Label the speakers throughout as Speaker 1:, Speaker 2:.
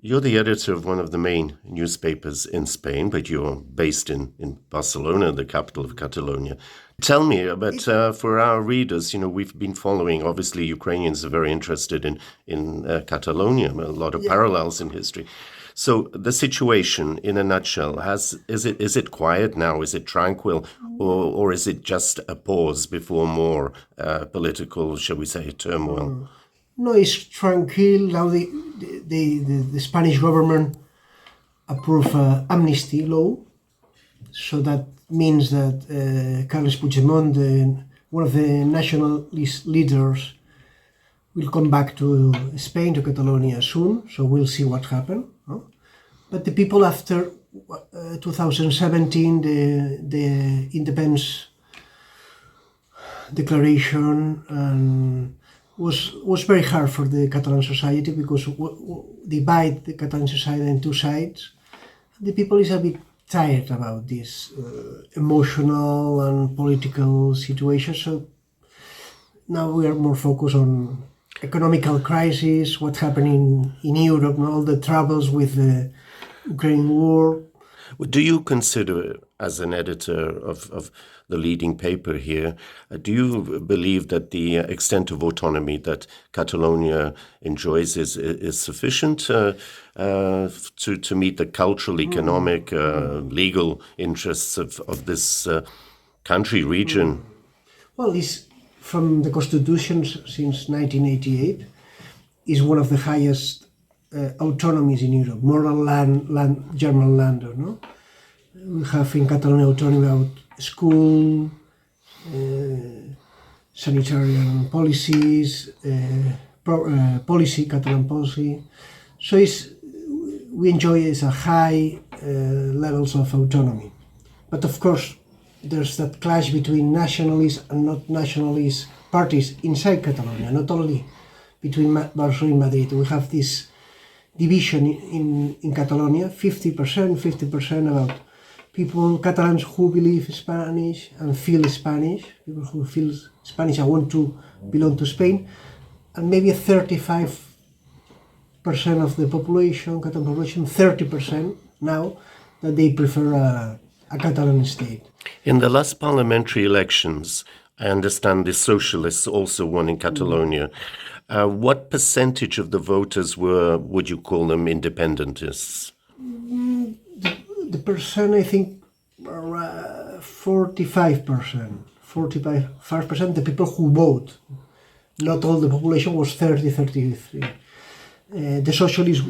Speaker 1: You're the editor of one of the main newspapers in Spain, but you're based in Barcelona, the capital of Catalonia. Tell me, but for our readers, we've been following, obviously, Ukrainians are very interested in Catalonia, a lot of parallels in history. So the situation, in a nutshell, is it quiet now? Is it tranquil? Or is it just a pause before more political, shall we say, turmoil?
Speaker 2: No, it's tranquil. Now the Spanish government approved amnesty law, so that means that Carles Puigdemont, one of the nationalist leaders, will come back to Spain, to Catalonia soon, so we'll see what happens. No? But the people after 2017, the independence declaration, was very hard for the Catalan society, because divide the Catalan society in two sides. The people is a bit tired about this emotional and political situation, so now we are more focused on economical crisis, what's happening in Europe, and all the troubles with the Ukraine war.
Speaker 1: Do you consider, as an editor of the leading paper here, do you believe that the extent of autonomy that Catalonia enjoys is sufficient to meet the cultural, economic, legal interests of this country, region?
Speaker 2: Well, it's from the Constitution since 1988, is one of the highest autonomies in Europe, more than German land, no? We have in Catalonia autonomy about school, sanitarian policies, Catalan policy. So we enjoy a high levels of autonomy. But of course, there's that clash between nationalist and not nationalist parties inside Catalonia, not only between Barcelona and Madrid. We have this division in Catalonia, 50% about people, Catalans who believe Spanish and feel Spanish, people who feel Spanish and want to belong to Spain, and maybe 35% of the population, Catalan population, 30% now, that they prefer a Catalan state.
Speaker 1: In the last parliamentary elections, I understand the socialists also won in Catalonia. What percentage of the voters were, would you call them, independentists?
Speaker 2: The percent, I think, 45%. 45%, the people who vote. Not all the population was 33. The socialists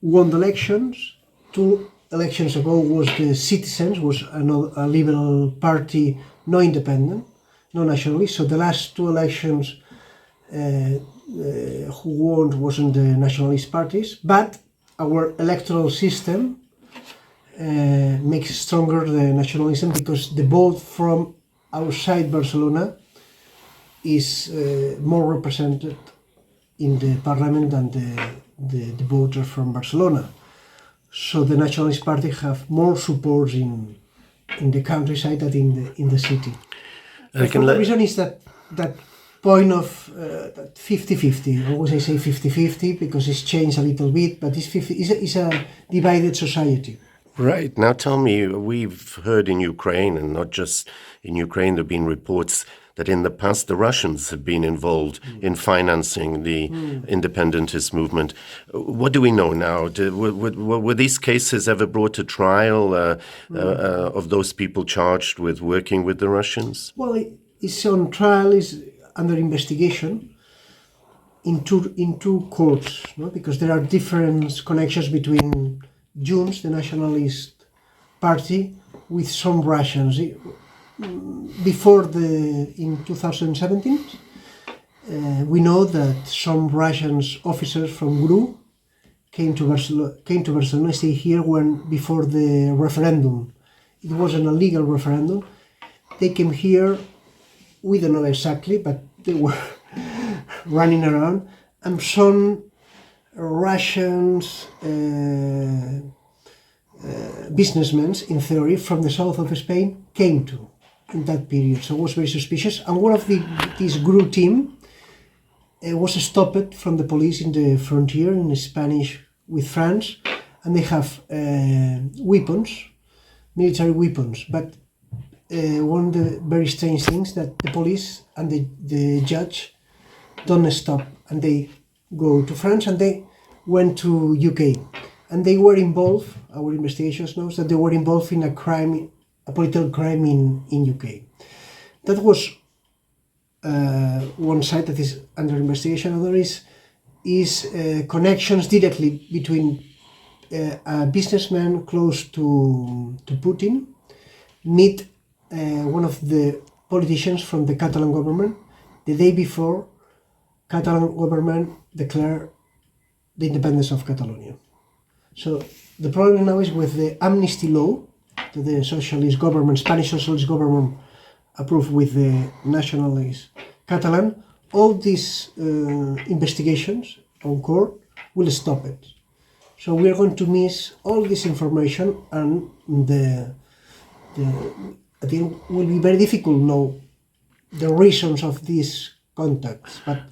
Speaker 2: won the elections. 2 elections ago was the Citizens, was a liberal party, no independent, no nationalist. So the last 2 elections who won wasn't the nationalist parties, but our electoral system makes stronger the nationalism, because the vote from outside Barcelona is more represented in the parliament than the voters from Barcelona. So the nationalist party have more support in the countryside than in the city. The reason is that point of 50-50. Always I say 50-50 because it's changed a little bit, but it's a divided society.
Speaker 1: Right. Now tell me, we've heard in Ukraine, and not just in Ukraine, there have been reports that in the past the Russians have been involved in financing the independentist movement. What do we know now? Were these cases ever brought to trial of those people charged with working with the Russians?
Speaker 2: Well, it's on trial, it's under investigation in two courts, no? Because there are different connections between Junts, the nationalist party, with some Russians. Before in 2017, we know that some Russian officers from GRU came to Barcelona, stay here before the referendum. It wasn't a legal referendum. They came here, we don't know exactly, but they were running around, and some Russians businessmen, in theory, from the south of Spain came to in that period. So it was very suspicious. And one of this GRU team was stopped from the police in the frontier, in the Spanish with France, and they have weapons, military weapons. But one of the very strange things that the police and the judge don't stop, and they go to France, and they went to UK, and they were involved. Our investigations knows that they were involved in a crime, a political crime in UK. That was one side that is under investigation. Another is connections directly between a businessman close to Putin meet one of the politicians from the Catalan government the day before Catalan government declared the independence of Catalonia. So the problem now is with the amnesty law that the socialist government, Spanish socialist government, approved with the nationalist Catalan. All these investigations on court will stop it. So we are going to miss all this information, and I think it will be very difficult to know the reasons of these contacts. But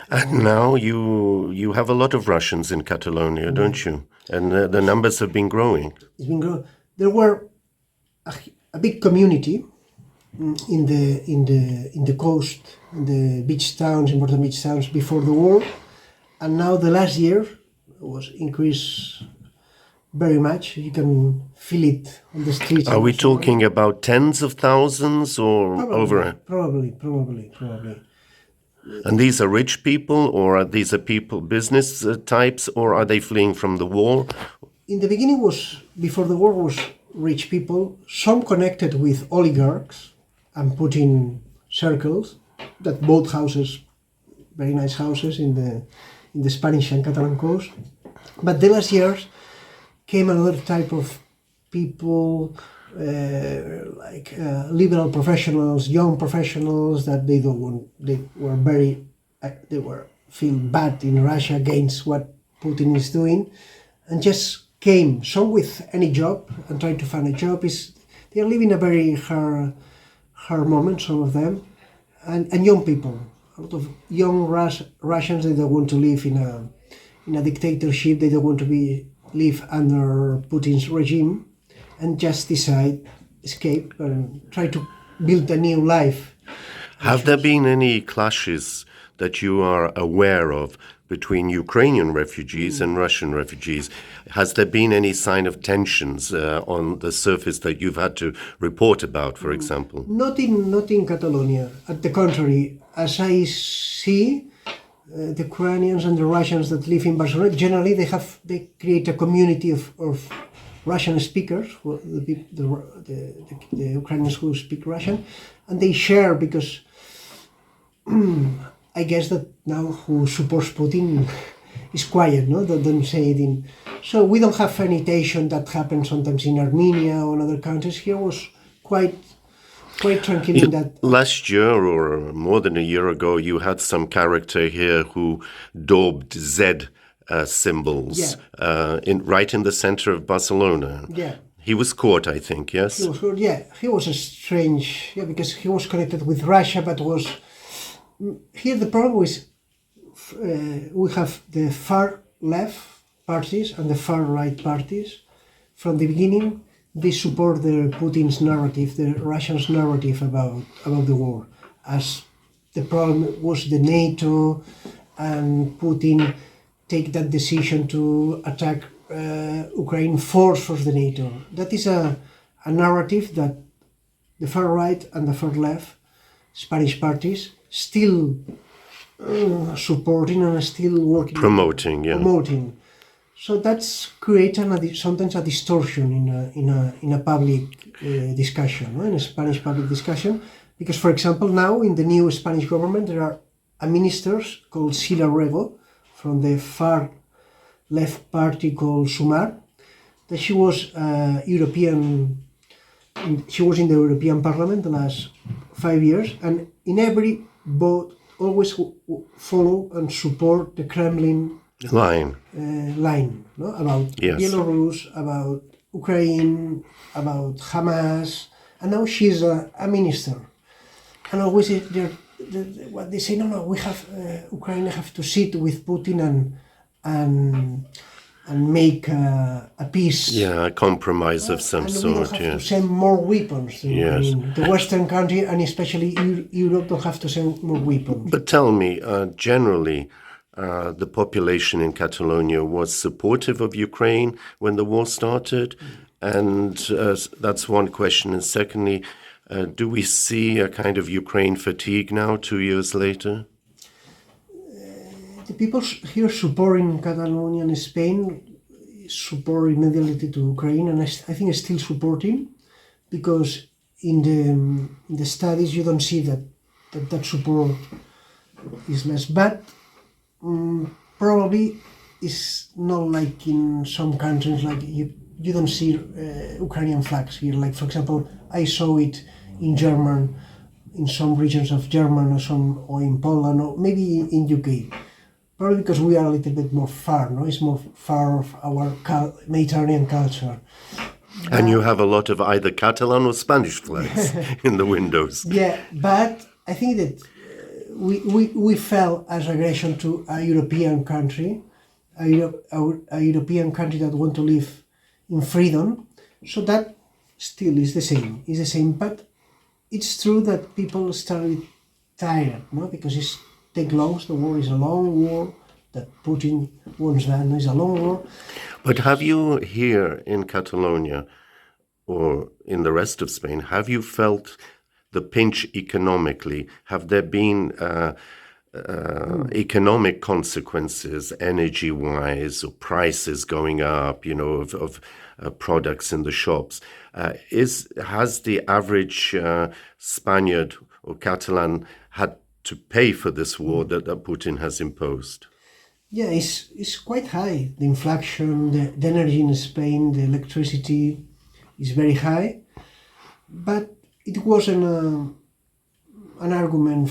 Speaker 1: and now you have a lot of Russians in Catalonia, don't you? And the numbers have been growing.
Speaker 2: It's been growing. There were a big community in the coast, in the beach towns, important beach towns before the war, and now the last year was increased very much. You can feel it on the streets.
Speaker 1: Are we talking about tens of thousands or over?
Speaker 2: Probably.
Speaker 1: And these are rich people, or are these people business types, or are they fleeing from the war?
Speaker 2: In the beginning, before the war, was rich people, some connected with oligarchs and Putin circles that bought houses, very nice houses in the Spanish and Catalan coast. But the last years came another type of people, like liberal professionals, young professionals, that they were feel bad in Russia against what Putin is doing, and just came, some with any job and trying to find a job. They are living a very hard moment, some of them, and young people, a lot of young Russians. They don't want to live in a dictatorship. They don't want to live under Putin's regime, and just decide escape and try to build a new life.
Speaker 1: Have there been any clashes that you are aware of between Ukrainian refugees and Russian refugees? Has there been any sign of tensions on the surface that you've had to report about, for example?
Speaker 2: Not in Catalonia. At the contrary, as I see, the Ukrainians and the Russians that live in Barcelona, generally they create a community of Russian speakers, the Ukrainians who speak Russian, and they share, because I guess that now who supports Putin is quiet, no? They don't say it in. So we don't have any tension that happens sometimes in Armenia or in other countries. Here was quite tranquil in that.
Speaker 1: Last year, or more than a year ago, you had some character here who daubed Z symbols right in the center of Barcelona.
Speaker 2: Yeah.
Speaker 1: He was caught, I think, yes?
Speaker 2: He was caught, yeah. He was a strange, because he was connected with Russia, but was... Here the problem is we have the far left parties and the far right parties. From the beginning, they support Putin's narrative, the Russians' narrative about the war. As the problem was the NATO, and Putin take that decision to attack Ukraine force the NATO. That is a narrative that the far right and the far left Spanish parties still supporting and still working. Promoting. So that's creating sometimes a distortion in a public discussion, no? In a Spanish public discussion. Because, for example, now in the new Spanish government, there are a minister called Sila Rego from the far left party called Sumar, that she was European. She was in the European Parliament the last 5 years, and in every vote always follow and support the Kremlin line, no? About Belarus, about Ukraine, about Hamas, and now she's a minister. And always what they say, no, we have Ukraine have to sit with Putin and and make a peace.
Speaker 1: Yeah, a compromise of some
Speaker 2: and we
Speaker 1: sort.
Speaker 2: don't have
Speaker 1: Yeah.
Speaker 2: to send more weapons to
Speaker 1: Yes.
Speaker 2: Ukraine. The Western country, and especially Europe, don't have to send more weapons.
Speaker 1: But tell me, generally, the population in Catalonia was supportive of Ukraine when the war started, and that's one question. And secondly, do we see a kind of Ukraine fatigue now, 2 years later?
Speaker 2: The people here supporting Catalonia and Spain support immediately to Ukraine, and I think it's still supporting, because in the studies you don't see that support is less. But probably it's not like in some countries, like you don't see Ukrainian flags here. Like, for example, I saw it in German, in some regions of German, or in Poland, or maybe in UK. Probably because we are a little bit more far, no? It's more far of our Mediterranean culture.
Speaker 1: And you have a lot of either Catalan or Spanish flags in the windows.
Speaker 2: Yeah, but I think that we fell as aggression to a European country, a European country that want to live in freedom. So that still is the same. Is the same, but it's true that people started tired, no? Because it's take long. The war is a long war that Putin wants. That is a long war.
Speaker 1: But have you here in Catalonia or in the rest of Spain, have you felt the pinch economically? Have there been economic consequences, energy-wise, or prices going up, of products in the shops? Has the average Spaniard or Catalan had to pay for this war that Putin has imposed?
Speaker 2: Yeah, it's quite high. The inflation, the energy in Spain, the electricity is very high. But it wasn't an argument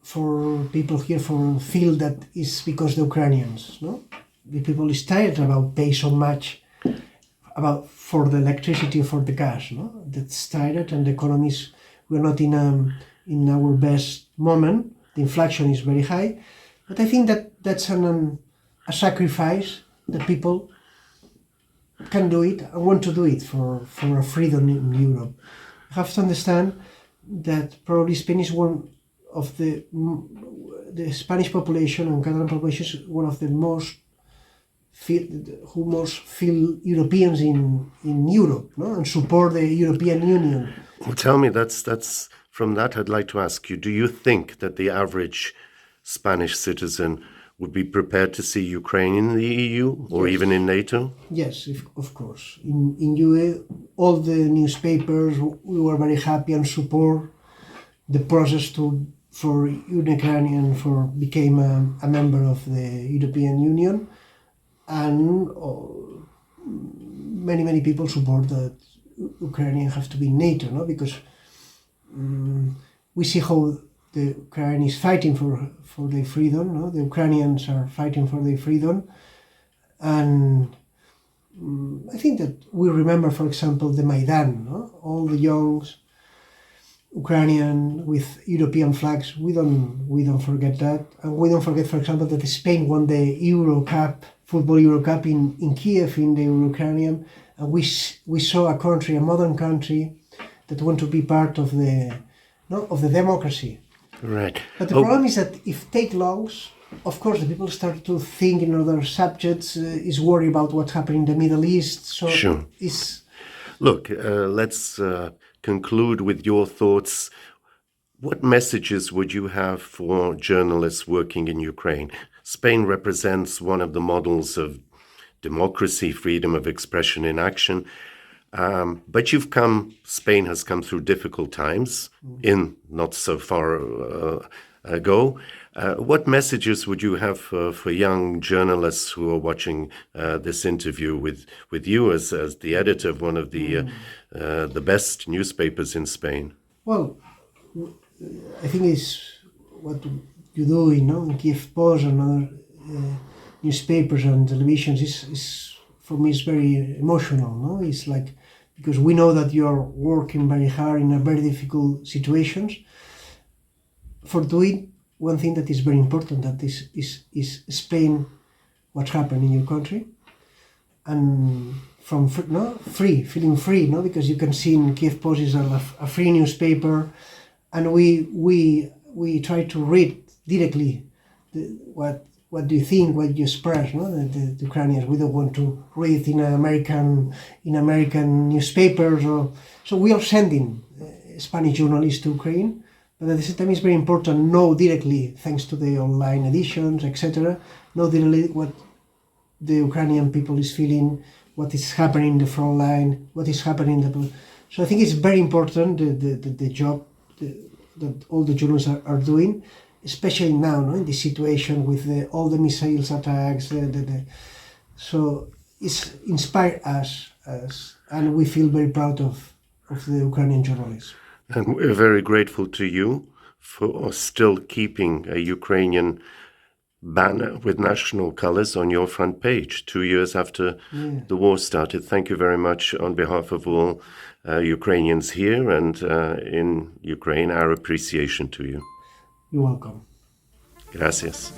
Speaker 2: for people here for feel that it's because the Ukrainians, no? The people is tired about pay so much for the electricity, for the gas, no? That's tired, and the economies, we're not in our best moment. The inflation is very high, but I think that's a sacrifice that people can do it and want to do it for a freedom in Europe. You have to understand that probably Spain is one of the Spanish population and Catalan population is one of the most feel Europeans in Europe, no? And support the European Union.
Speaker 1: Well, tell me, that's from that I'd like to ask you, do you think that the average Spanish citizen would be prepared to see Ukraine in the EU or even in NATO?
Speaker 2: Yes, of course. In EU, all the newspapers, we were very happy and support the process for Ukrainian became a member of the European Union, and many people support that Ukrainian have to be in NATO, no? Because we see how the Ukraine is fighting for their freedom, no? The Ukrainians are fighting for their freedom, and I think that we remember, for example, the Maidan, no? All the young Ukrainian with European flags. We don't forget that, and we don't forget, for example, that Spain won the Euro Cup, football Euro Cup in Kyiv in the Ukrainian, and we saw a country, a modern country, that want to be part of the democracy.
Speaker 1: Right.
Speaker 2: But the problem is that if take long, of course, the people start to think in other subjects, is worried about what's happening in the Middle East. So
Speaker 1: sure. Look, let's conclude with your thoughts. What messages would you have for journalists working in Ukraine? Spain represents one of the models of democracy, freedom of expression in action. But Spain has come through difficult times in not so far ago. What messages would you have for young journalists who are watching this interview with you as the editor of one of the best newspapers in Spain?
Speaker 2: Well, I think it's what you do, in Kyiv Post and other newspapers and televisions is for me, it's very emotional, no? It's like, because we know that you are working very hard in a very difficult situations. For doing one thing that is very important, that is Spain, what's happened in your country. and from feeling free, because you can see in Kyiv Post is a free newspaper, and we try to read directly what do you think, what you express, the Ukrainians. We don't want to read in American newspapers, so we are sending Spanish journalists to Ukraine, but at the same time it's very important to know directly, thanks to the online editions, etc., know directly what the Ukrainian people is feeling, what is happening in the front line, what is happening in the... So I think it's very important, the job that all the journalists are doing, especially now, in this situation with all the missiles attacks. So it's inspired us, and we feel very proud of the Ukrainian journalists.
Speaker 1: And we're very grateful to you for still keeping a Ukrainian banner with national colors on your front page 2 years after the war started. Thank you very much on behalf of all Ukrainians here and in Ukraine, our appreciation to you.
Speaker 2: You're welcome.
Speaker 1: Gracias.